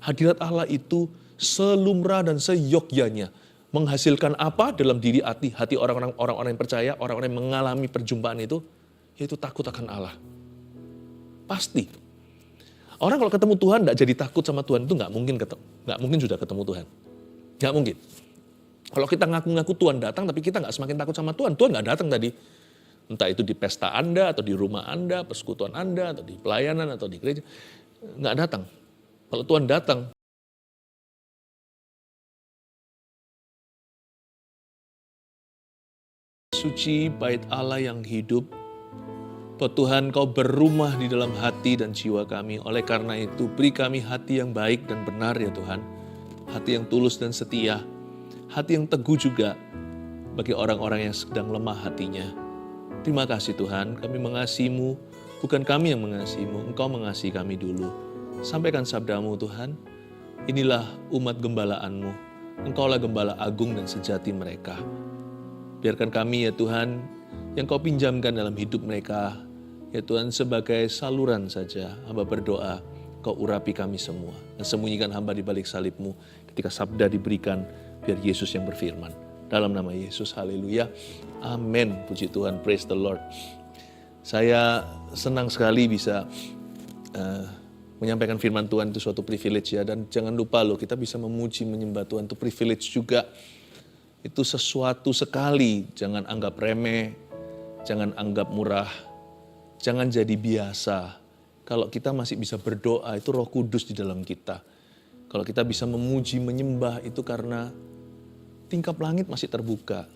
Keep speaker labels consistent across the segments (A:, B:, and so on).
A: Hadirat Allah itu selumrah dan seyogyanya menghasilkan apa dalam diri hati orang-orang yang percaya, orang-orang yang mengalami perjumpaan itu, yaitu takut akan Allah. Pasti. Orang kalau ketemu Tuhan tidak jadi takut sama Tuhan itu nggak mungkin sudah ketemu Tuhan. Nggak mungkin. Kalau kita ngaku-ngaku Tuhan datang tapi kita nggak semakin takut sama Tuhan, Tuhan nggak datang tadi. Entah itu di pesta Anda, atau di rumah Anda, persekutuan Anda, atau di pelayanan, atau di gereja. Nggak datang. Kalau Tuhan datang, suci bait Allah yang hidup, Tuhan Kau berumah di dalam hati dan jiwa kami. Oleh karena itu, beri kami hati yang baik dan benar ya Tuhan. Hati yang tulus dan setia. Hati yang teguh juga bagi orang-orang yang sedang lemah hatinya. Terima kasih Tuhan, kami mengasihi-Mu. Bukan kami yang mengasihi-Mu, Engkau mengasihi kami dulu. Sampaikan sabda-Mu Tuhan. Inilah umat gembala-Mu. Engkaulah gembala agung dan sejati mereka. Biarkan kami ya Tuhan, yang Kau pinjamkan dalam hidup mereka, ya Tuhan sebagai saluran saja, hamba berdoa, Kau urapi kami semua. Dan sembunyikan hamba di balik salib-Mu ketika sabda diberikan, biar Yesus yang berfirman. Dalam nama Yesus, haleluya. Amin. Puji Tuhan, praise the Lord. Saya senang sekali bisa menyampaikan firman Tuhan, itu suatu privilege ya. Dan jangan lupa loh, kita bisa memuji, menyembah Tuhan, itu privilege juga. Itu sesuatu sekali, jangan anggap remeh, jangan anggap murah, jangan jadi biasa. Kalau kita masih bisa berdoa, itu Roh Kudus di dalam kita. Kalau kita bisa memuji, menyembah, itu karena tingkap langit masih terbuka.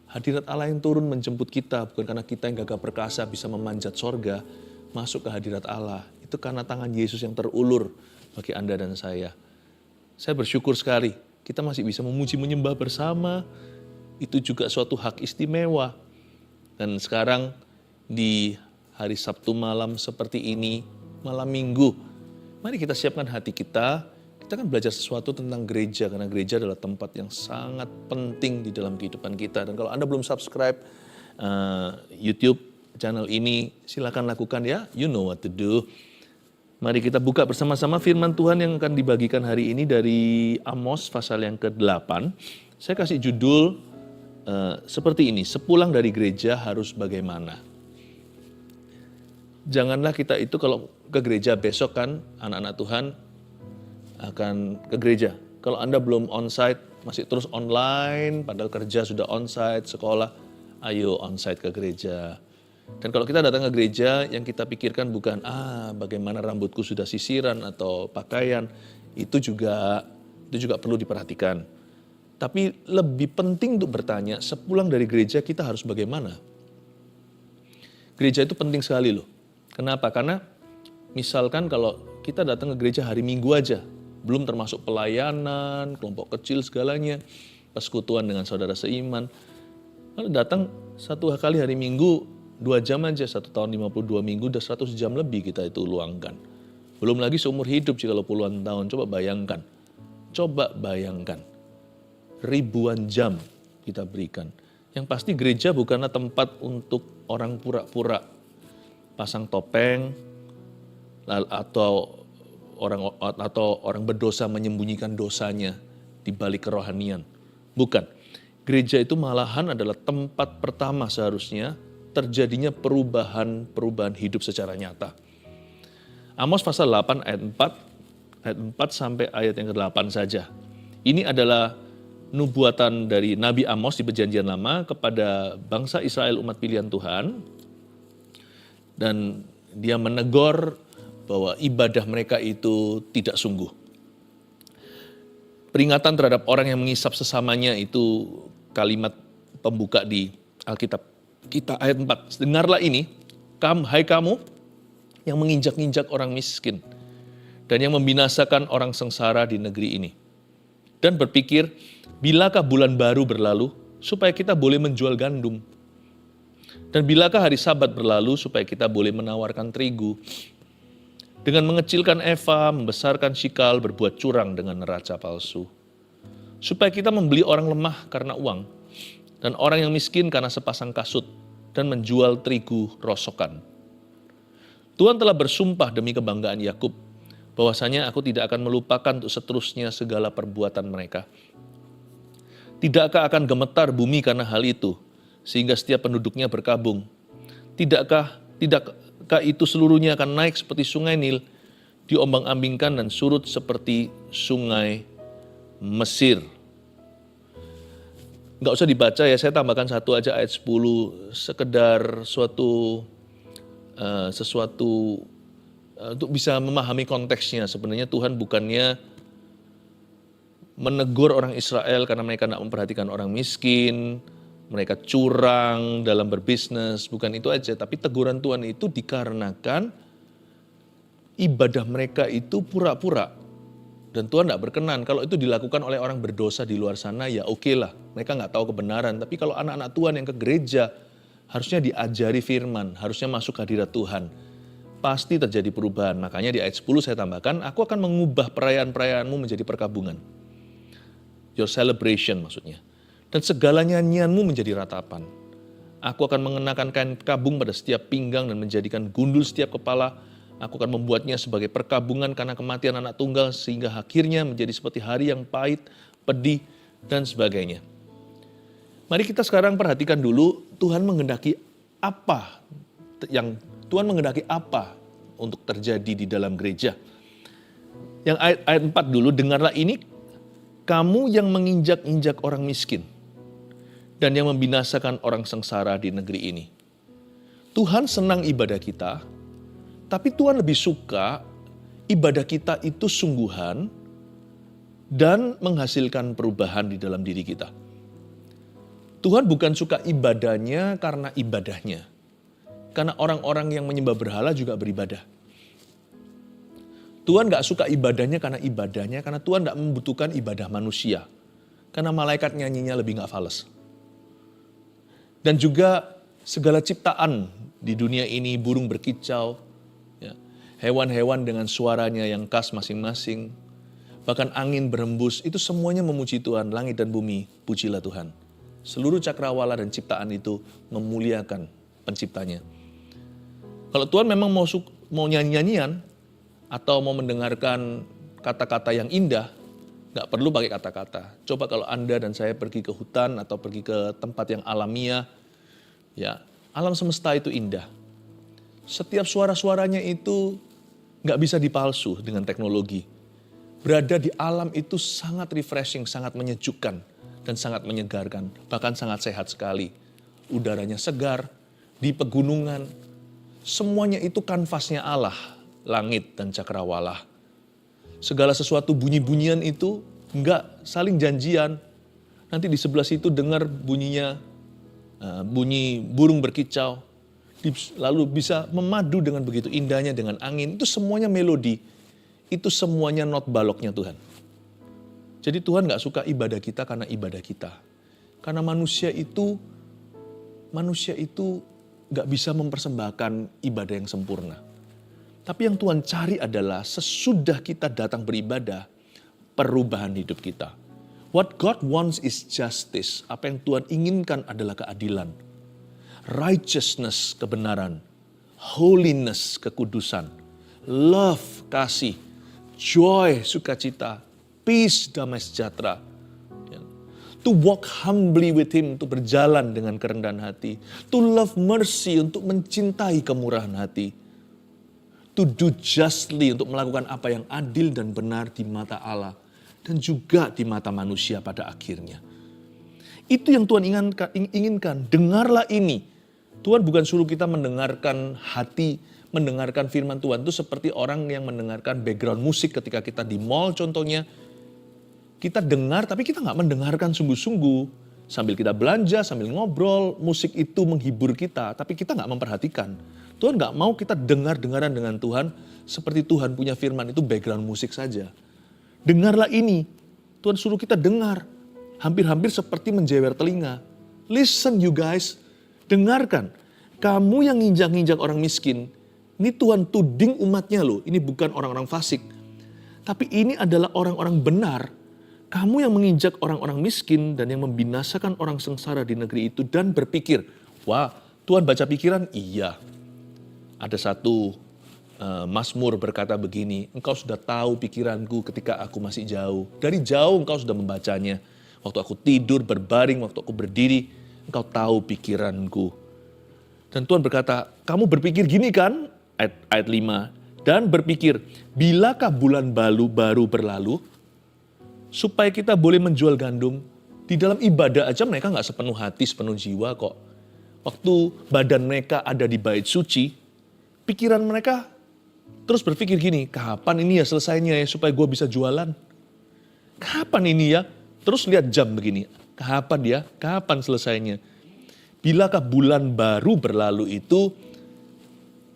A: Hadirat Allah yang turun menjemput kita, bukan karena kita yang gagah perkasa bisa memanjat sorga, masuk ke hadirat Allah. Itu karena tangan Yesus yang terulur bagi Anda dan saya. Saya bersyukur sekali, kita masih bisa memuji, menyembah bersama. Itu juga suatu hak istimewa. Dan sekarang di hari Sabtu malam seperti ini, malam Minggu, mari kita siapkan hati kita. Kita kan belajar sesuatu tentang gereja, karena gereja adalah tempat yang sangat penting di dalam kehidupan kita. Dan kalau Anda belum subscribe YouTube channel ini, silakan lakukan ya, you know what to do. Mari kita buka bersama-sama firman Tuhan yang akan dibagikan hari ini dari Amos pasal yang ke-8. Saya kasih judul seperti ini, sepulang dari gereja harus bagaimana. Janganlah kita itu kalau ke gereja besok kan, anak-anak Tuhan akan ke gereja. Kalau Anda belum onsite, masih terus online, padahal kerja sudah onsite, sekolah, ayo onsite ke gereja. Dan kalau kita datang ke gereja, yang kita pikirkan bukan, bagaimana rambutku sudah sisiran atau pakaian, itu juga perlu diperhatikan. Tapi lebih penting untuk bertanya, sepulang dari gereja kita harus bagaimana? Gereja itu penting sekali loh. Kenapa? Karena misalkan kalau kita datang ke gereja hari Minggu aja, belum termasuk pelayanan, kelompok kecil segalanya, persekutuan dengan saudara seiman. Kalau datang satu kali hari Minggu, 2 jam aja, 1 tahun 52 minggu, udah 100 jam lebih kita itu luangkan. Belum lagi seumur hidup sih kalau puluhan tahun, coba bayangkan. Ribuan jam kita berikan. Yang pasti gereja bukanlah tempat untuk orang pura-pura pasang topeng, atau orang berdosa menyembunyikan dosanya di balik kerohanian. Bukan. Gereja itu malahan adalah tempat pertama seharusnya terjadinya perubahan hidup secara nyata. Amos pasal 8 ayat 4 sampai ayat yang ke-8 saja. Ini adalah nubuatan dari Nabi Amos di Perjanjian Lama kepada bangsa Israel, umat pilihan Tuhan. Dan dia menegur bahwa ibadah mereka itu tidak sungguh. Peringatan terhadap orang yang mengisap sesamanya itu kalimat pembuka di Alkitab kita ayat 4. Dengarlah ini, hai kamu yang menginjak-injak orang miskin dan yang membinasakan orang sengsara di negeri ini. Dan berpikir, bilakah bulan baru berlalu supaya kita boleh menjual gandum? Dan bilakah hari Sabat berlalu supaya kita boleh menawarkan terigu? Dengan mengecilkan eva, membesarkan shikal, berbuat curang dengan neraca palsu. Supaya kita membeli orang lemah karena uang, dan orang yang miskin karena sepasang kasut, dan menjual terigu rosokan. Tuhan telah bersumpah demi kebanggaan Yakub, bahwasanya aku tidak akan melupakan untuk seterusnya segala perbuatan mereka. Tidakkah akan gemetar bumi karena hal itu, sehingga setiap penduduknya berkabung? Tidakkah itu seluruhnya akan naik seperti sungai Nil, diombang-ambingkan dan surut seperti sungai Mesir? Nggak usah dibaca ya, saya tambahkan satu aja ayat 10, sekedar sesuatu untuk bisa memahami konteksnya. Sebenarnya Tuhan bukannya menegur orang Israel karena mereka tidak memperhatikan orang miskin, mereka curang dalam berbisnis, bukan itu aja. Tapi teguran Tuhan itu dikarenakan ibadah mereka itu pura-pura. Dan Tuhan tidak berkenan. Kalau itu dilakukan oleh orang berdosa di luar sana, ya oke lah. Mereka nggak tahu kebenaran. Tapi kalau anak-anak Tuhan yang ke gereja, harusnya diajari firman, harusnya masuk hadirat Tuhan. Pasti terjadi perubahan. Makanya di ayat 10 saya tambahkan, aku akan mengubah perayaan-perayaanmu menjadi perkabungan. Your celebration maksudnya. Dan segala nyanyianmu menjadi ratapan. Aku akan mengenakan kain kabung pada setiap pinggang dan menjadikan gundul setiap kepala. Aku akan membuatnya sebagai perkabungan karena kematian anak tunggal sehingga akhirnya menjadi seperti hari yang pahit, pedih, dan sebagainya. Mari kita sekarang perhatikan dulu Tuhan menghendaki apa untuk terjadi di dalam gereja. Yang ayat 4 dulu, dengarlah ini, kamu yang menginjak-injak orang miskin dan yang membinasakan orang sengsara di negeri ini. Tuhan senang ibadah kita, tapi Tuhan lebih suka ibadah kita itu sungguhan dan menghasilkan perubahan di dalam diri kita. Tuhan bukan suka ibadahnya karena ibadahnya. Karena orang-orang yang menyembah berhala juga beribadah. Tuhan gak suka ibadahnya, karena Tuhan gak membutuhkan ibadah manusia. Karena malaikat nyanyinya lebih gak fales. Dan juga segala ciptaan di dunia ini, burung berkicau, ya, hewan-hewan dengan suaranya yang khas masing-masing, bahkan angin berhembus, itu semuanya memuji Tuhan. Langit dan bumi, pujilah Tuhan. Seluruh cakrawala dan ciptaan itu memuliakan penciptanya. Kalau Tuhan memang mau nyanyi-nyanyian atau mau mendengarkan kata-kata yang indah, nggak perlu pakai kata-kata. Coba kalau Anda dan saya pergi ke hutan atau pergi ke tempat yang alamiah, ya alam semesta itu indah. Setiap suara-suaranya itu nggak bisa dipalsu dengan teknologi. Berada di alam itu sangat refreshing, sangat menyejukkan, dan sangat menyegarkan. Bahkan sangat sehat sekali. Udaranya segar, di pegunungan, semuanya itu kanvasnya Allah, langit dan cakrawala. Segala sesuatu bunyi-bunyian itu enggak saling janjian. Nanti di sebelah situ dengar bunyinya, bunyi burung berkicau. Lalu bisa memadu dengan begitu indahnya dengan angin. Itu semuanya melodi. Itu semuanya not baloknya Tuhan. Jadi Tuhan gak suka ibadah kita karena ibadah kita. Karena manusia itu gak bisa mempersembahkan ibadah yang sempurna. Tapi yang Tuhan cari adalah sesudah kita datang beribadah, perubahan hidup kita. What God wants is justice. Apa yang Tuhan inginkan adalah keadilan. Righteousness, kebenaran. Holiness, kekudusan. Love, kasih. Joy, sukacita. Peace, damai sejahtera. To walk humbly with Him, untuk berjalan dengan kerendahan hati. To love mercy, untuk mencintai kemurahan hati. To do justly, untuk melakukan apa yang adil dan benar di mata Allah. Dan juga di mata manusia pada akhirnya. Itu yang Tuhan inginkan. Dengarlah ini. Tuhan bukan suruh kita mendengarkan hati, mendengarkan firman Tuhan. Itu seperti orang yang mendengarkan background musik ketika kita di mall contohnya. Kita dengar tapi kita gak mendengarkan sungguh-sungguh. Sambil kita belanja, sambil ngobrol, musik itu menghibur kita. Tapi kita gak memperhatikan. Tuhan gak mau kita dengar-dengaran dengan Tuhan. Seperti Tuhan punya firman itu background musik saja. Dengarlah ini. Tuhan suruh kita dengar. Hampir-hampir seperti menjewer telinga. Listen you guys. Dengarkan. Kamu yang nginjak-nginjak orang miskin. Ini Tuhan tuding umatnya loh. Ini bukan orang-orang fasik. Tapi ini adalah orang-orang benar. Kamu yang menginjak orang-orang miskin dan yang membinasakan orang sengsara di negeri itu dan berpikir, wah Tuhan baca pikiran? Iya. Ada satu Mazmur berkata begini, engkau sudah tahu pikiranku ketika aku masih jauh. Dari jauh engkau sudah membacanya. Waktu aku tidur, berbaring, waktu aku berdiri, engkau tahu pikiranku. Dan Tuhan berkata, kamu berpikir gini kan? Ayat 5. Dan berpikir, bilakah bulan baru berlalu, supaya kita boleh menjual gandum. Di dalam ibadah aja mereka gak sepenuh hati, sepenuh jiwa kok. Waktu badan mereka ada di bait suci, pikiran mereka terus berpikir gini, kapan ini ya selesainya ya supaya gue bisa jualan? Kapan ini ya? Terus lihat jam begini, kapan ya? Kapan selesainya? Bilakah bulan baru berlalu itu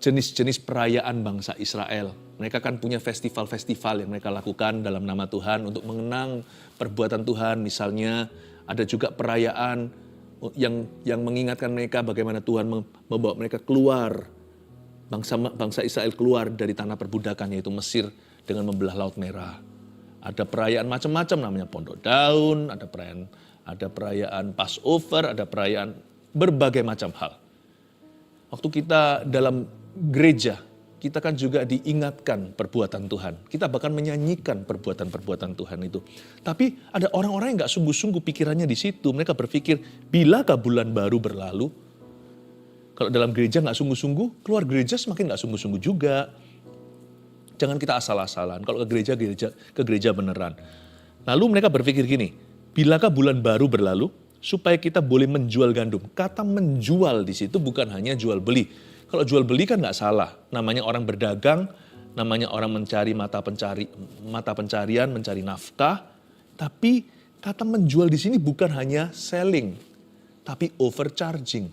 A: jenis-jenis perayaan bangsa Israel. Mereka kan punya festival-festival yang mereka lakukan dalam nama Tuhan untuk mengenang perbuatan Tuhan. Misalnya ada juga perayaan yang mengingatkan mereka bagaimana Tuhan membawa mereka keluar, bangsa Israel keluar dari tanah perbudakan yaitu Mesir dengan membelah Laut Merah. Ada perayaan macam-macam namanya Pondok Daun, ada perayaan Passover, ada perayaan berbagai macam hal. Waktu kita dalam gereja, kita kan juga diingatkan perbuatan Tuhan. Kita bahkan menyanyikan perbuatan-perbuatan Tuhan itu. Tapi ada orang-orang yang gak sungguh-sungguh pikirannya di situ. Mereka berpikir, bilakah bulan baru berlalu? Kalau dalam gereja gak sungguh-sungguh, keluar gereja semakin gak sungguh-sungguh juga. Jangan kita asal-asalan. Kalau ke gereja beneran. Lalu mereka berpikir gini, bilakah bulan baru berlalu supaya kita boleh menjual gandum. Kata menjual di situ bukan hanya jual beli. Kalau jual beli kan nggak salah. Namanya orang berdagang, namanya orang mencari mata pencarian, mencari nafkah. Tapi kata menjual di sini bukan hanya selling, tapi overcharging.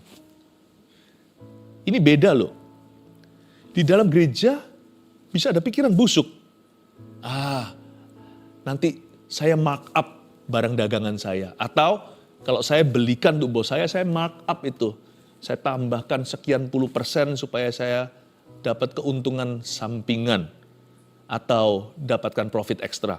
A: Ini beda loh. Di dalam gereja bisa ada pikiran busuk. Nanti saya mark up barang dagangan saya. Atau kalau saya belikan untuk bos saya mark up itu. Saya tambahkan sekian % supaya saya dapat keuntungan sampingan. Atau dapatkan profit ekstra.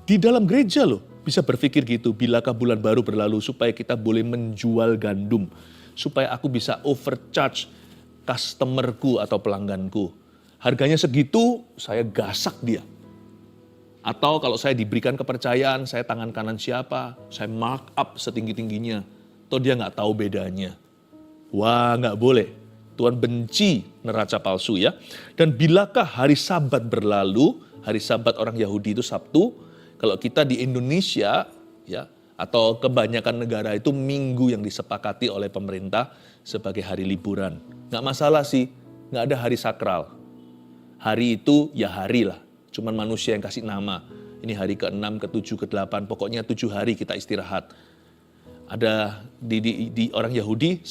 A: Di dalam gereja loh bisa berpikir gitu. Bilakah bulan baru berlalu supaya kita boleh menjual gandum. Supaya aku bisa overcharge customerku atau pelangganku. Harganya segitu, saya gasak dia. Atau kalau saya diberikan kepercayaan, saya tangan kanan siapa, saya mark up setinggi-tingginya. Atau dia nggak tahu bedanya. Wah, nggak boleh. Tuhan benci neraca palsu ya. Dan bilakah hari Sabat berlalu, hari Sabat orang Yahudi itu Sabtu, kalau kita di Indonesia ya, atau kebanyakan negara itu minggu yang disepakati oleh pemerintah sebagai hari liburan. Nggak masalah sih, nggak ada hari sakral. Hari itu ya hari lah, cuman manusia yang kasih nama. Ini hari ke-6, ke-7, ke-8, pokoknya 7 hari kita istirahat. Ada di orang Yahudi,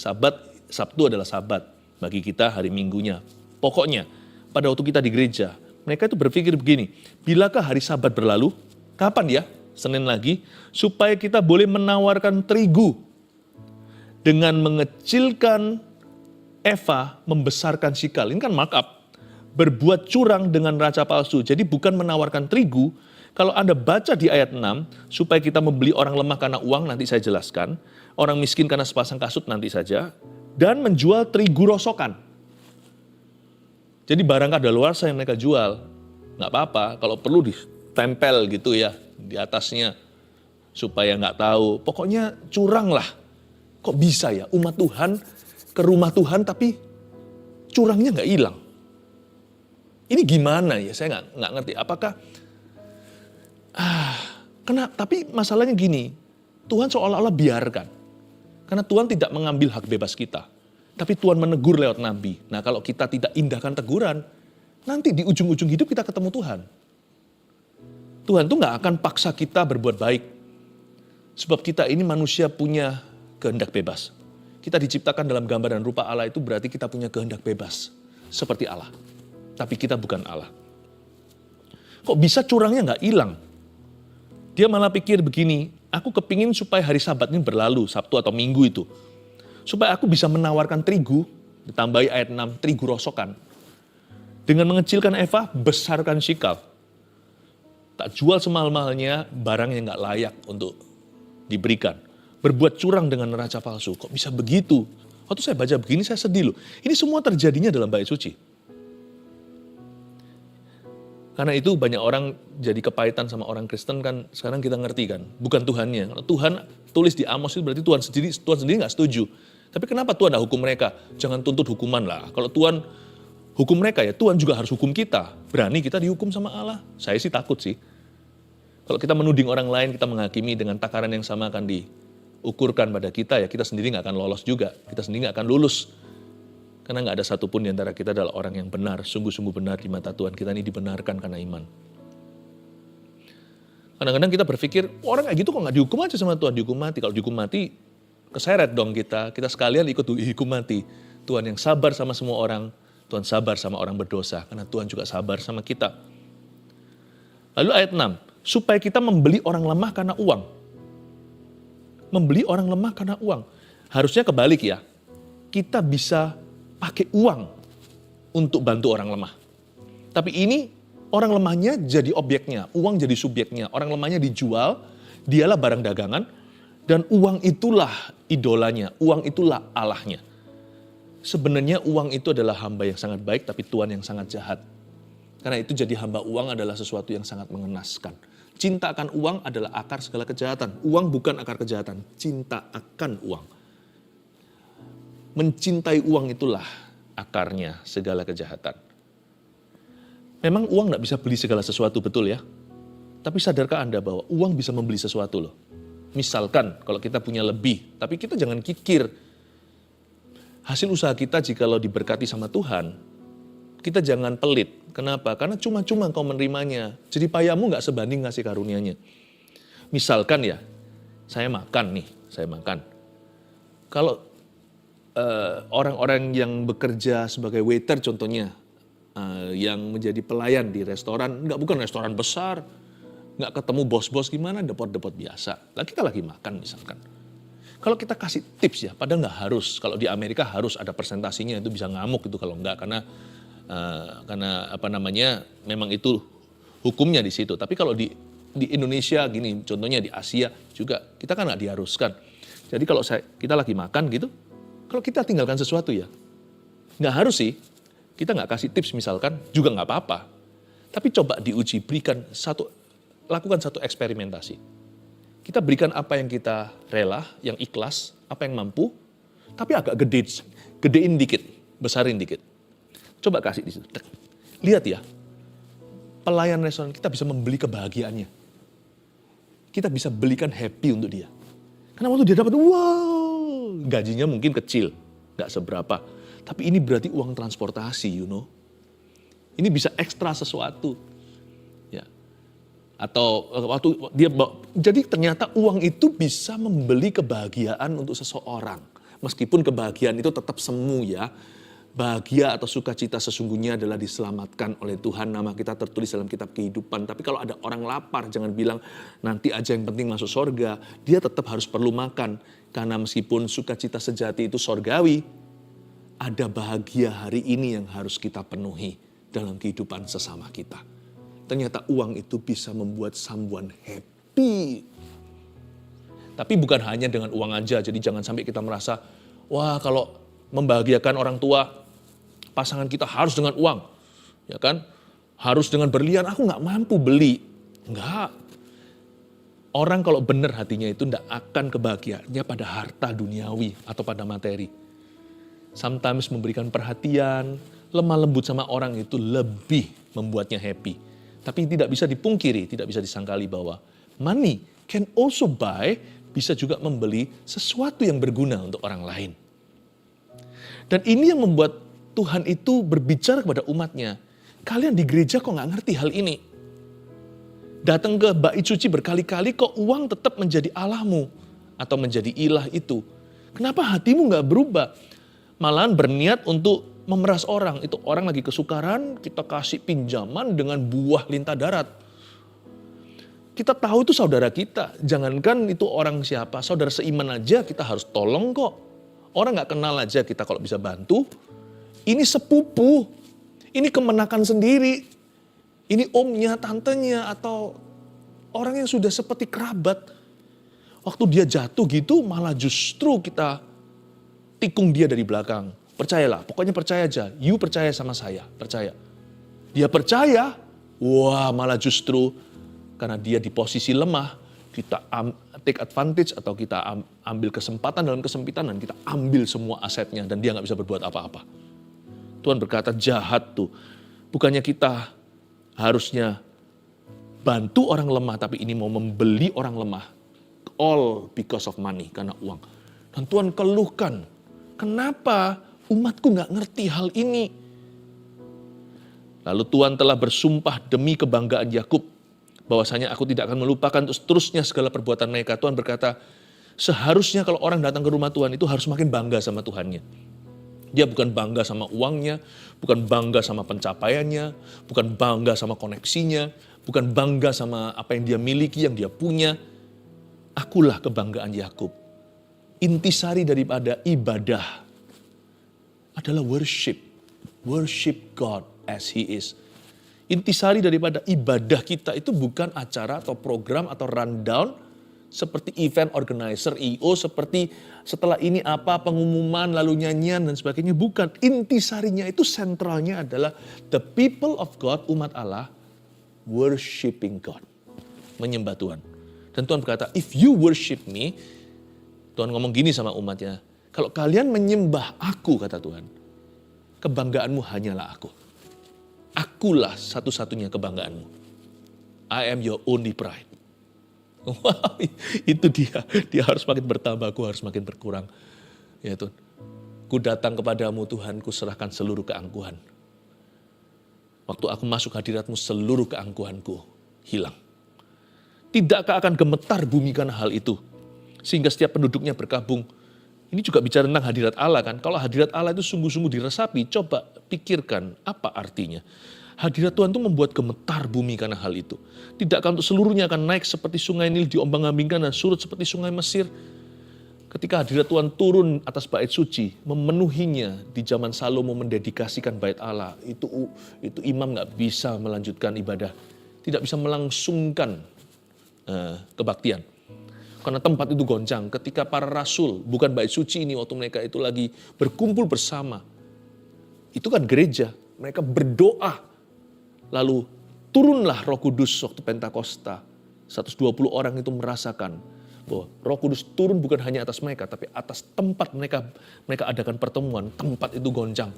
A: Sabtu adalah Sabat. Bagi kita hari Minggunya. Pokoknya pada waktu kita di gereja, mereka itu berpikir begini, bilakah hari Sabat berlalu? Kapan ya? Senin lagi, supaya kita boleh menawarkan terigu. Dengan mengecilkan Eva, membesarkan sikal. Ini kan markup. Berbuat curang dengan neraca palsu. Jadi bukan menawarkan terigu. Kalau Anda baca di ayat 6, supaya kita membeli orang lemah karena uang, nanti saya jelaskan. Orang miskin karena sepasang kasut, nanti saja. Dan menjual terigu rosokan. Jadi barang kadaluarsa yang mereka jual, nggak apa-apa. Kalau perlu ditempel gitu ya, di atasnya. Supaya nggak tahu. Pokoknya curang lah. Kok bisa ya umat Tuhan ke rumah Tuhan tapi curangnya nggak hilang. Ini gimana ya, saya nggak ngerti. Apakah, tapi masalahnya gini, Tuhan seolah-olah biarkan. Karena Tuhan tidak mengambil hak bebas kita. Tapi Tuhan menegur lewat nabi. Nah kalau kita tidak indahkan teguran, nanti di ujung-ujung hidup kita ketemu Tuhan. Tuhan tuh nggak akan paksa kita berbuat baik. Sebab kita ini manusia punya kehendak bebas. Kita diciptakan dalam gambar dan rupa Allah itu berarti kita punya kehendak bebas. Seperti Allah. Tapi kita bukan Allah. Kok bisa curangnya nggak hilang? Dia malah pikir begini, aku kepingin supaya hari Sabat ini berlalu, Sabtu atau Minggu itu. Supaya aku bisa menawarkan terigu, ditambahi ayat 6, terigu rosokan. Dengan mengecilkan Eva, besarkan sikal. Tak jual semahal-mahalnya barang yang nggak layak untuk diberikan. Berbuat curang dengan neraca palsu, kok bisa begitu? Waktu saya baca begini saya sedih loh. Ini semua terjadinya dalam bait suci. Karena itu banyak orang jadi kepahitan sama orang Kristen kan, sekarang kita ngerti kan, bukan Tuhannya. Kalau Tuhan tulis di Amos itu berarti Tuhan sendiri nggak setuju. Tapi kenapa Tuhan ada hukum mereka? Jangan tuntut hukuman lah. Kalau Tuhan hukum mereka ya Tuhan juga harus hukum kita. Berani kita dihukum sama Allah? Saya sih takut sih. Kalau kita menuding orang lain, kita menghakimi dengan takaran yang sama akan diukurkan pada kita ya kita sendiri nggak akan lolos juga. Kita sendiri nggak akan lulus. Karena nggak ada satupun di antara kita adalah orang yang benar, sungguh-sungguh benar di mata Tuhan. Kita ini dibenarkan karena iman. Kadang-kadang kita berpikir, orang kayak gitu kok nggak dihukum aja sama Tuhan, dihukum mati. Kalau dihukum mati, keseret dong kita sekalian ikut dihukum mati. Tuhan yang sabar sama semua orang, Tuhan sabar sama orang berdosa, karena Tuhan juga sabar sama kita. Lalu ayat 6, supaya kita membeli orang lemah karena uang. Membeli orang lemah karena uang. Harusnya kebalik ya, kita bisa pakai uang untuk bantu orang lemah. Tapi ini orang lemahnya jadi objeknya, uang jadi subjeknya. Orang lemahnya dijual, dialah barang dagangan, dan uang itulah idolanya, uang itulah Allahnya. Sebenarnya uang itu adalah hamba yang sangat baik, tapi Tuhan yang sangat jahat. Karena itu jadi hamba uang adalah sesuatu yang sangat mengenaskan. Cinta akan uang adalah akar segala kejahatan. Uang bukan akar kejahatan, cinta akan uang. Mencintai uang itulah akarnya segala kejahatan. Memang uang gak bisa beli segala sesuatu, betul ya? Tapi sadarkah Anda bahwa uang bisa membeli sesuatu loh? Misalkan kalau kita punya lebih, tapi kita jangan kikir. Hasil usaha kita jikalau diberkati sama Tuhan, kita jangan pelit. Kenapa? Karena cuma-cuma engkau menerimanya. Jadi payahmu gak sebanding ngasih karunia-Nya. Misalkan ya, saya makan. Kalau orang-orang yang bekerja sebagai waiter contohnya, yang menjadi pelayan di restoran, bukan restoran besar, nggak ketemu bos-bos gimana, depot-depot biasa. Kita lagi makan misalkan. Kalau kita kasih tips ya, padahal nggak harus. Kalau di Amerika harus ada persentasinya, itu bisa ngamuk itu kalau nggak, karena memang itu hukumnya di situ. Tapi kalau di Indonesia gini, contohnya di Asia juga, kita kan nggak diharuskan. Jadi kalau kita lagi makan gitu, kalau kita tinggalkan sesuatu ya, nggak harus sih, kita nggak kasih tips misalkan, juga nggak apa-apa. Tapi coba diuji, lakukan satu eksperimentasi. Kita berikan apa yang kita rela, yang ikhlas, apa yang mampu, tapi agak gedein dikit, besarin dikit. Coba kasih di situ. Lihat ya, pelayan restoran kita bisa membeli kebahagiaannya. Kita bisa belikan happy untuk dia. Karena waktu dia dapat, wow, gajinya mungkin kecil, gak seberapa. Tapi ini berarti uang transportasi, Ini bisa ekstra sesuatu. Ya. Atau waktu dia jadi ternyata uang itu bisa membeli kebahagiaan untuk seseorang. Meskipun kebahagiaan itu tetap semu ya. Bahagia atau sukacita sesungguhnya adalah diselamatkan oleh Tuhan. Nama kita tertulis dalam kitab kehidupan. Tapi kalau ada orang lapar, jangan bilang nanti aja yang penting masuk sorga. Dia tetap harus perlu makan. Karena meskipun sukacita sejati itu sorgawi, ada bahagia hari ini yang harus kita penuhi dalam kehidupan sesama kita. Ternyata uang itu bisa membuat someone happy. Tapi bukan hanya dengan uang aja. Jadi jangan sampai kita merasa, wah kalau membahagiakan orang tua, pasangan kita harus dengan uang, ya kan? Harus dengan berlian, aku nggak mampu beli. Enggak. Orang kalau benar hatinya itu tidak akan kebahagiaannya pada harta duniawi atau pada materi. Sometimes memberikan perhatian, lemah lembut sama orang itu lebih membuatnya happy. Tapi tidak bisa dipungkiri, tidak bisa disangkali bahwa money can also buy, bisa juga membeli sesuatu yang berguna untuk orang lain. Dan ini yang membuat Tuhan itu berbicara kepada umatnya. Kalian di gereja kok nggak ngerti hal ini? Datang ke bait suci berkali-kali kok uang tetap menjadi Allahmu atau menjadi ilah itu. Kenapa hatimu nggak berubah? Malahan berniat untuk memeras orang. Itu orang lagi kesukaran, kita kasih pinjaman dengan buah lintah darat. Kita tahu itu saudara kita. Jangankan itu orang siapa, saudara seiman aja kita harus tolong kok. Orang nggak kenal aja kita kalau bisa bantu. Ini sepupu, ini kemenakan sendiri. Ini omnya, tantenya, atau orang yang sudah seperti kerabat. Waktu dia jatuh gitu, malah justru kita tikung dia dari belakang. Percayalah, pokoknya percaya aja. You percaya sama saya, percaya. Dia percaya, Wah, malah justru karena dia di posisi lemah, kita take advantage atau kita ambil kesempatan dalam kesempitan dan kita ambil semua asetnya dan dia nggak bisa berbuat apa-apa. Tuhan berkata jahat tuh. Bukannya kita harusnya bantu orang lemah, tapi ini mau membeli orang lemah. All because of money, karena uang. Dan Tuhan keluhkan, kenapa umatku nggak ngerti hal ini? Lalu Tuhan telah bersumpah demi kebanggaan Yakub, bahwasanya aku tidak akan melupakan seterusnya segala perbuatan mereka. Tuhan berkata, seharusnya kalau orang datang ke rumah Tuhan itu harus makin bangga sama Tuhannya. Dia bukan bangga sama uangnya, bukan bangga sama pencapaiannya, bukan bangga sama koneksinya, bukan bangga sama apa yang dia miliki, yang dia punya. Akulah kebanggaan Yakub. Intisari daripada ibadah adalah worship. Worship God as He is. Intisari daripada ibadah kita itu bukan acara atau program atau rundown seperti event organizer, I.O., seperti setelah ini apa, pengumuman, lalu nyanyian dan sebagainya. Bukan. Intisarinya itu sentralnya adalah the people of God, umat Allah, worshiping God. Menyembah Tuhan. Dan Tuhan berkata, if you worship me, Tuhan ngomong gini sama umatnya, kalau kalian menyembah aku, kata Tuhan, kebanggaanmu hanyalah aku. Akulah satu-satunya kebanggaanmu. I am your only pride. Wow, itu dia. Dia harus makin bertambah, aku harus makin berkurang. Ya Tuhan, ku datang kepadamu Tuhan, ku serahkan seluruh keangkuhan. Waktu aku masuk hadiratmu, seluruh keangkuhanku hilang. Tidakkah akan gemetar bumi karena hal itu? Sehingga setiap penduduknya berkabung. Ini juga bicara tentang hadirat Allah kan. Kalau hadirat Allah itu sungguh-sungguh diresapi, coba pikirkan apa artinya. Hadirat Tuhan itu membuat gemetar bumi karena hal itu. Tidakkah untuk seluruhnya akan naik seperti sungai Nil diombang-ambingkan dan surut seperti sungai Mesir. Ketika hadirat Tuhan turun atas bait suci, memenuhinya di zaman Salomo mendedikasikan bait Allah. Itu imam gak bisa melanjutkan ibadah. Tidak bisa melangsungkan kebaktian. Karena tempat itu goncang. Ketika para rasul, bukan bait suci ini, waktu mereka itu lagi berkumpul bersama. Itu kan gereja. Mereka berdoa. Lalu turunlah Roh Kudus waktu Pentakosta. 120 orang itu merasakan bahwa Roh Kudus turun bukan hanya atas mereka, tapi atas tempat mereka adakan pertemuan. Tempat itu goncang.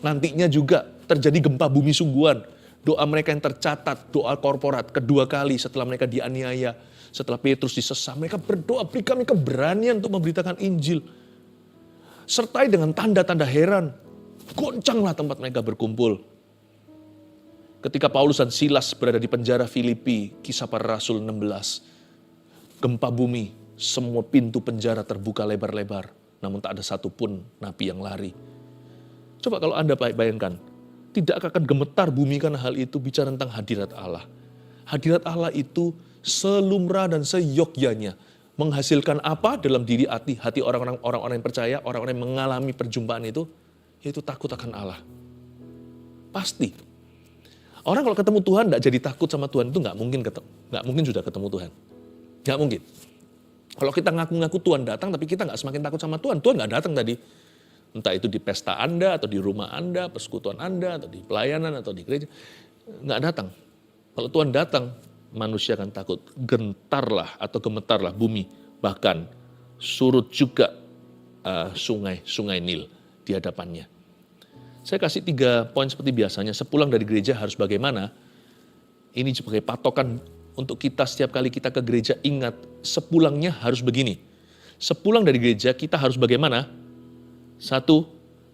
A: Nantinya juga terjadi gempa bumi sungguhan. Doa mereka yang tercatat, doa korporat, kedua kali setelah mereka dianiaya, setelah Petrus disesah, mereka berdoa, berikan mereka keberanian untuk memberitakan Injil. Sertai dengan tanda-tanda heran, goncanglah tempat mereka berkumpul. Ketika Paulus dan Silas berada di penjara Filipi, Kisah Para Rasul 16, gempa bumi, semua pintu penjara terbuka lebar-lebar, namun tak ada satupun napi yang lari. Coba kalau Anda bayangkan, tidak akan gemetar bumi karena hal itu, bicara tentang hadirat Allah. Hadirat Allah itu selumrah dan seyogyanya menghasilkan apa dalam diri hati orang-orang yang percaya, orang-orang yang mengalami perjumpaan itu, yaitu takut akan Allah. Pasti. Orang kalau ketemu Tuhan tidak jadi takut sama Tuhan itu nggak mungkin sudah ketemu Tuhan. Nggak mungkin. Kalau kita ngaku-ngaku Tuhan datang tapi kita nggak semakin takut sama Tuhan, Tuhan nggak datang tadi. Entah itu di pesta Anda atau di rumah Anda, persekutuan Anda atau di pelayanan atau di gereja, nggak datang. Kalau Tuhan datang, manusia akan takut. Gentarlah atau gemetarlah bumi, bahkan surut juga sungai Nil di hadapannya. Saya kasih 3 poin seperti biasanya. Sepulang dari gereja harus bagaimana? Ini sebagai patokan untuk kita setiap kali kita ke gereja, ingat sepulangnya harus begini. Sepulang dari gereja kita harus bagaimana? 1,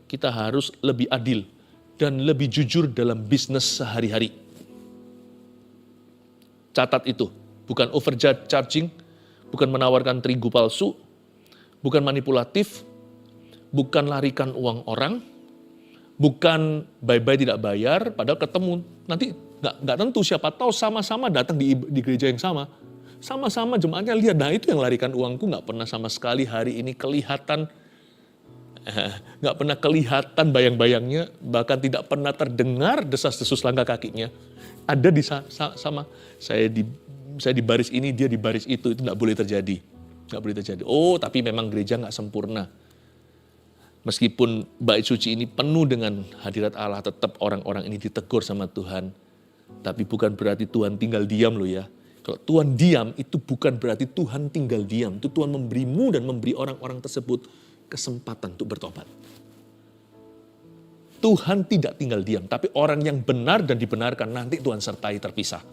A: kita harus lebih adil dan lebih jujur dalam bisnis sehari-hari. Catat itu, bukan overcharging, bukan menawarkan terigu palsu, bukan manipulatif, bukan larikan uang orang, bukan bye-bye tidak bayar, padahal ketemu nanti nggak tentu, siapa tahu sama-sama datang di gereja yang sama. Sama-sama jemaatnya lihat, nah itu yang larikan uangku, nggak pernah sama sekali hari ini kelihatan, nggak pernah kelihatan bayang-bayangnya, bahkan tidak pernah terdengar desas-desus langkah kakinya. Ada di sama saya di baris ini, dia di baris itu nggak boleh terjadi, nggak boleh terjadi. Oh, tapi memang gereja nggak sempurna. Meskipun bait suci ini penuh dengan hadirat Allah, tetap orang-orang ini ditegur sama Tuhan. Tapi bukan berarti Tuhan tinggal diam loh ya. Kalau Tuhan diam itu bukan berarti Tuhan tinggal diam. Itu Tuhan memberimu dan memberi orang-orang tersebut kesempatan untuk bertobat. Tuhan tidak tinggal diam. Tapi orang yang benar dan dibenarkan nanti Tuhan sertai terpisah.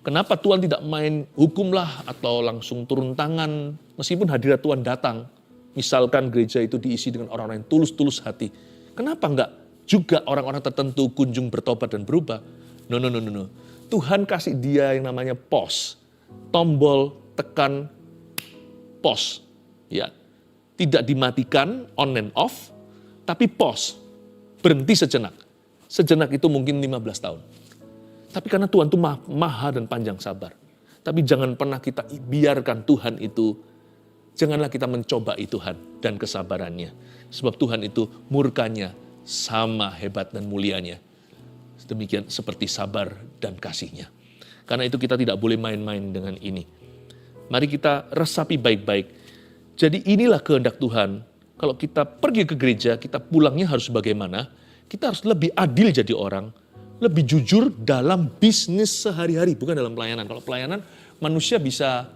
A: Kenapa Tuhan tidak main hukumlah atau langsung turun tangan meskipun hadirat Tuhan datang. Misalkan gereja itu diisi dengan orang-orang yang tulus-tulus hati. Kenapa enggak juga orang-orang tertentu kunjung bertobat dan berubah? No. Tuhan kasih dia yang namanya pause. Tombol tekan pause. Ya. Tidak dimatikan on and off, tapi pause. Berhenti sejenak. Sejenak itu mungkin 15 tahun. Tapi karena Tuhan itu maha dan panjang sabar. Tapi jangan pernah kita biarkan Tuhan itu, janganlah kita mencobai Tuhan dan kesabarannya. Sebab Tuhan itu murkanya sama hebat dan mulianya. Demikian seperti sabar dan kasihnya. Karena itu kita tidak boleh main-main dengan ini. Mari kita resapi baik-baik. Jadi inilah kehendak Tuhan. Kalau kita pergi ke gereja, kita pulangnya harus bagaimana? Kita harus lebih adil jadi orang. Lebih jujur dalam bisnis sehari-hari, bukan dalam pelayanan. Kalau pelayanan, manusia bisa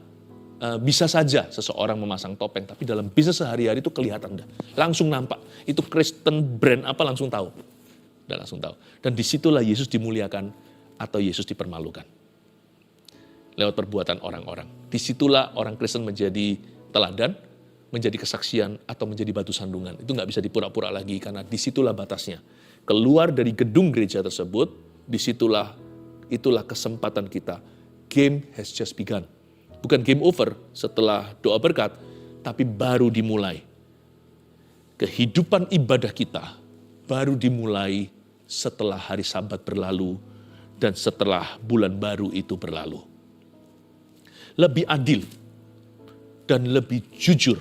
A: saja seseorang memasang topeng. Tapi dalam bisnis sehari-hari itu kelihatan. Langsung nampak. Itu Kristen brand apa langsung tahu. Udah langsung tahu. Dan disitulah Yesus dimuliakan atau Yesus dipermalukan. Lewat perbuatan orang-orang. Disitulah orang Kristen menjadi teladan, menjadi kesaksian, atau menjadi batu sandungan. Itu nggak bisa dipura-pura lagi karena disitulah batasnya. Keluar dari gedung gereja tersebut, itulah kesempatan kita. Game has just begun. Bukan game over setelah doa berkat, tapi baru dimulai. Kehidupan ibadah kita baru dimulai setelah hari Sabat berlalu dan setelah bulan baru itu berlalu. Lebih adil dan lebih jujur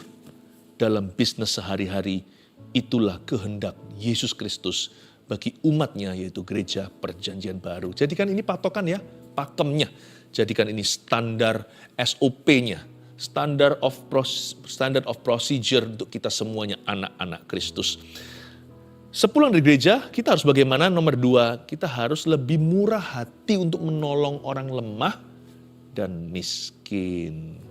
A: dalam bisnis sehari-hari, itulah kehendak Yesus Kristus bagi umatnya, yaitu gereja perjanjian baru. Jadikan ini patokan ya, pakemnya. Jadikan ini standar SOP-nya, standard of procedure untuk kita semuanya anak-anak Kristus. Sepulang dari gereja, kita harus bagaimana? Nomor 2, kita harus lebih murah hati untuk menolong orang lemah dan miskin.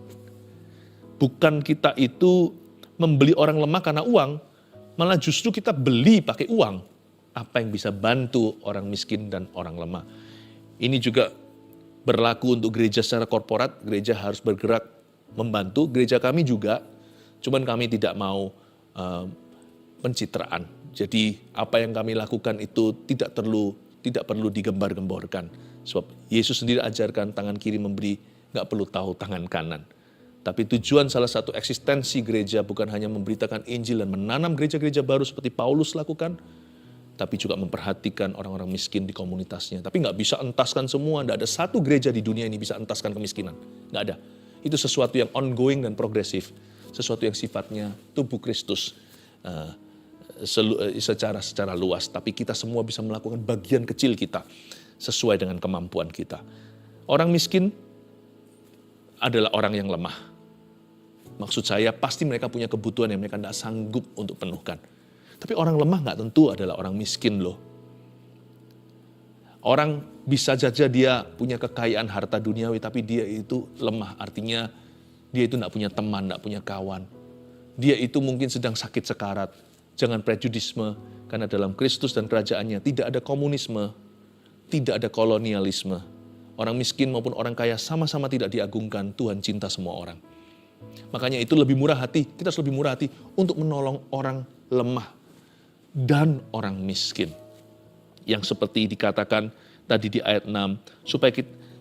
A: Bukan kita itu membeli orang lemah karena uang, malah justru kita beli pakai uang. Apa yang bisa bantu orang miskin dan orang lemah. Ini juga berlaku untuk gereja secara korporat, gereja harus bergerak membantu. Gereja kami juga, cuman kami tidak mau pencitraan. Jadi apa yang kami lakukan itu tidak perlu digembar-gemborkan. Sebab Yesus sendiri ajarkan tangan kiri memberi, nggak perlu tahu tangan kanan. Tapi tujuan salah satu eksistensi gereja bukan hanya memberitakan Injil dan menanam gereja-gereja baru seperti Paulus lakukan, tapi juga memperhatikan orang-orang miskin di komunitasnya. Tapi nggak bisa entaskan semua, nggak ada satu gereja di dunia ini bisa entaskan kemiskinan. Nggak ada. Itu sesuatu yang ongoing dan progresif. Sesuatu yang sifatnya tubuh Kristus secara luas. Tapi kita semua bisa melakukan bagian kecil kita sesuai dengan kemampuan kita. Orang miskin adalah orang yang lemah. Maksud saya pasti mereka punya kebutuhan yang mereka tidak sanggup untuk penuhkan. Tapi orang lemah nggak tentu adalah orang miskin loh. Orang bisa saja dia punya kekayaan harta duniawi, tapi dia itu lemah. Artinya dia itu tidak punya teman, tidak punya kawan. Dia itu mungkin sedang sakit sekarat. Jangan prejudisme, karena dalam Kristus dan kerajaannya tidak ada komunisme, tidak ada kolonialisme. Orang miskin maupun orang kaya sama-sama tidak diagungkan. Tuhan cinta semua orang. Makanya itu lebih murah hati, kita harus lebih murah hati untuk menolong orang lemah dan orang miskin. Yang seperti dikatakan tadi di ayat 6, supaya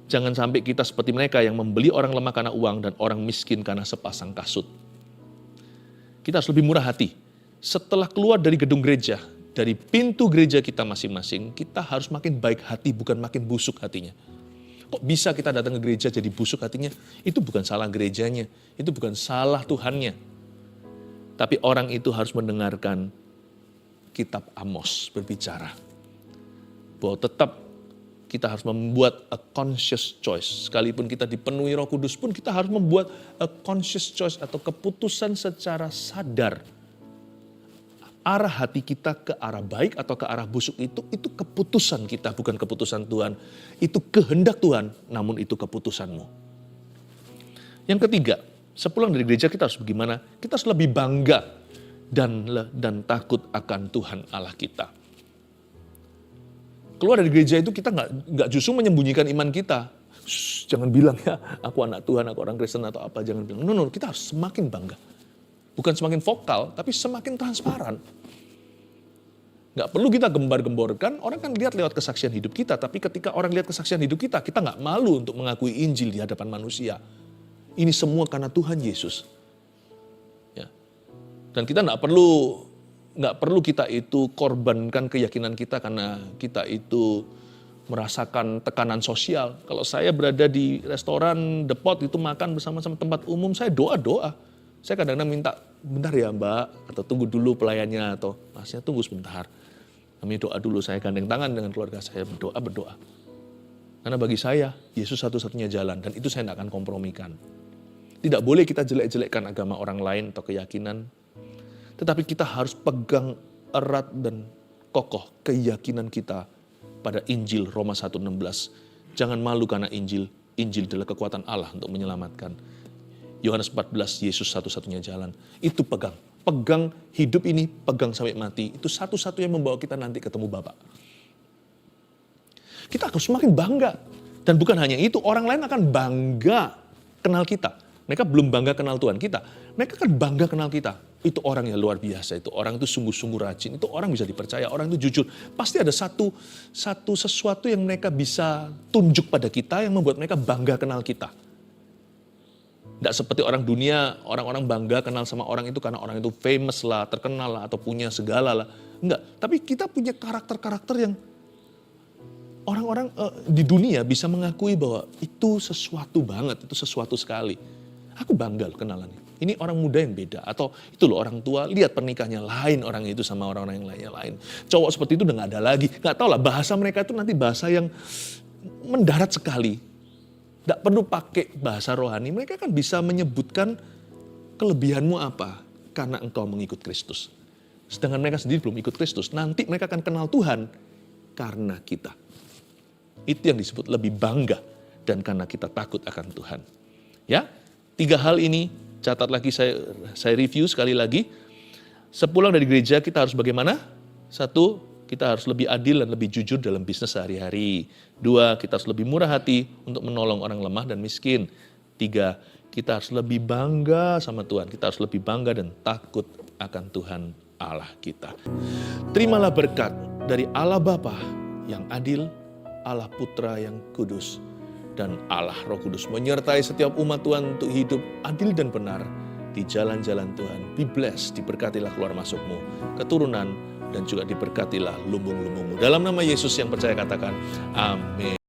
A: jangan sampai kita seperti mereka yang membeli orang lemah karena uang dan orang miskin karena sepasang kasut. Kita harus lebih murah hati. Setelah keluar dari gedung gereja, dari pintu gereja kita masing-masing, kita harus makin baik hati, bukan makin busuk hatinya. Kok bisa kita datang ke gereja jadi busuk hatinya? Itu bukan salah gerejanya, itu bukan salah Tuhannya. Tapi orang itu harus mendengarkan kitab Amos berbicara. Bahwa tetap kita harus membuat a conscious choice. Sekalipun kita dipenuhi Roh Kudus pun kita harus membuat a conscious choice atau keputusan secara sadar. arah hati kita ke arah baik atau ke arah busuk itu keputusan kita, bukan keputusan Tuhan. Itu kehendak Tuhan, namun itu keputusanmu. Yang ketiga, sepulang dari gereja kita harus bagaimana? Kita harus lebih bangga dan takut akan Tuhan Allah kita. Keluar dari gereja itu kita nggak justru menyembunyikan iman kita. Jangan bilang ya, aku anak Tuhan, aku orang Kristen atau apa. Jangan bilang, no, kita harus semakin bangga. Bukan semakin vokal, tapi semakin transparan. Nggak perlu kita gembar-gemborkan, orang kan lihat lewat kesaksian hidup kita. Tapi ketika orang lihat kesaksian hidup kita nggak malu untuk mengakui Injil di hadapan manusia. Ini semua karena Tuhan Yesus. Ya. Dan kita nggak perlu kita itu korbankan keyakinan kita karena kita itu merasakan tekanan sosial. Kalau saya berada di restoran The Pot itu makan bersama-sama tempat umum, saya doa-doa. Saya kadang-kadang minta, bentar ya Mbak, atau tunggu dulu pelayannya, atau Masnya tunggu sebentar. Kami doa dulu, saya gandeng tangan dengan keluarga saya, berdoa. Karena bagi saya, Yesus satu-satunya jalan, dan itu saya tidak akan kompromikan. Tidak boleh kita jelek-jelekkan agama orang lain atau keyakinan, tetapi kita harus pegang erat dan kokoh keyakinan kita pada Injil Roma 1:16. Jangan malu karena Injil adalah kekuatan Allah untuk menyelamatkan. Yohanes 14, Yesus satu-satunya jalan. Itu pegang hidup ini, pegang sampai mati. Itu satu-satunya yang membawa kita nanti ketemu Bapa. Kita harus semakin bangga. Dan bukan hanya itu, orang lain akan bangga kenal kita. Mereka belum bangga kenal Tuhan kita. Mereka akan bangga kenal kita. Itu orang yang luar biasa, itu orang itu sungguh-sungguh rajin, itu orang bisa dipercaya, orang itu jujur. Pasti ada sesuatu yang mereka bisa tunjuk pada kita yang membuat mereka bangga kenal kita. Tidak seperti orang dunia, orang-orang bangga kenal sama orang itu karena orang itu famous lah, terkenal lah, atau punya segala lah. Enggak, tapi kita punya karakter-karakter yang orang-orang di dunia bisa mengakui bahwa itu sesuatu banget, itu sesuatu sekali. Aku bangga loh kenalannya. Ini orang muda yang beda. Atau itu loh orang tua, lihat pernikahannya lain orang itu sama orang-orang yang lainnya lain. Cowok seperti itu udah gak ada lagi. Gak tau lah bahasa mereka itu nanti bahasa yang mendarat sekali. Tidak perlu pakai bahasa rohani, mereka kan bisa menyebutkan kelebihanmu apa karena engkau mengikut Kristus. Sedangkan mereka sendiri belum ikut Kristus, nanti mereka akan kenal Tuhan karena kita. Itu yang disebut lebih bangga dan karena kita takut akan Tuhan. Ya, 3 hal ini catat lagi, saya review sekali lagi. Sepulang dari gereja kita harus bagaimana? 1, kita harus lebih adil dan lebih jujur dalam bisnis sehari-hari. 2, kita harus lebih murah hati untuk menolong orang lemah dan miskin. 3, kita harus lebih bangga sama Tuhan. Kita harus lebih bangga dan takut akan Tuhan Allah kita. Terimalah berkat dari Allah Bapa yang adil, Allah Putra yang kudus, dan Allah Roh Kudus menyertai setiap umat Tuhan untuk hidup adil dan benar di jalan-jalan Tuhan. Be blessed, diberkatilah keluar masukmu, keturunan, dan juga diberkatilah lumbung-lumbungmu. Dalam nama Yesus yang percaya katakan, amin.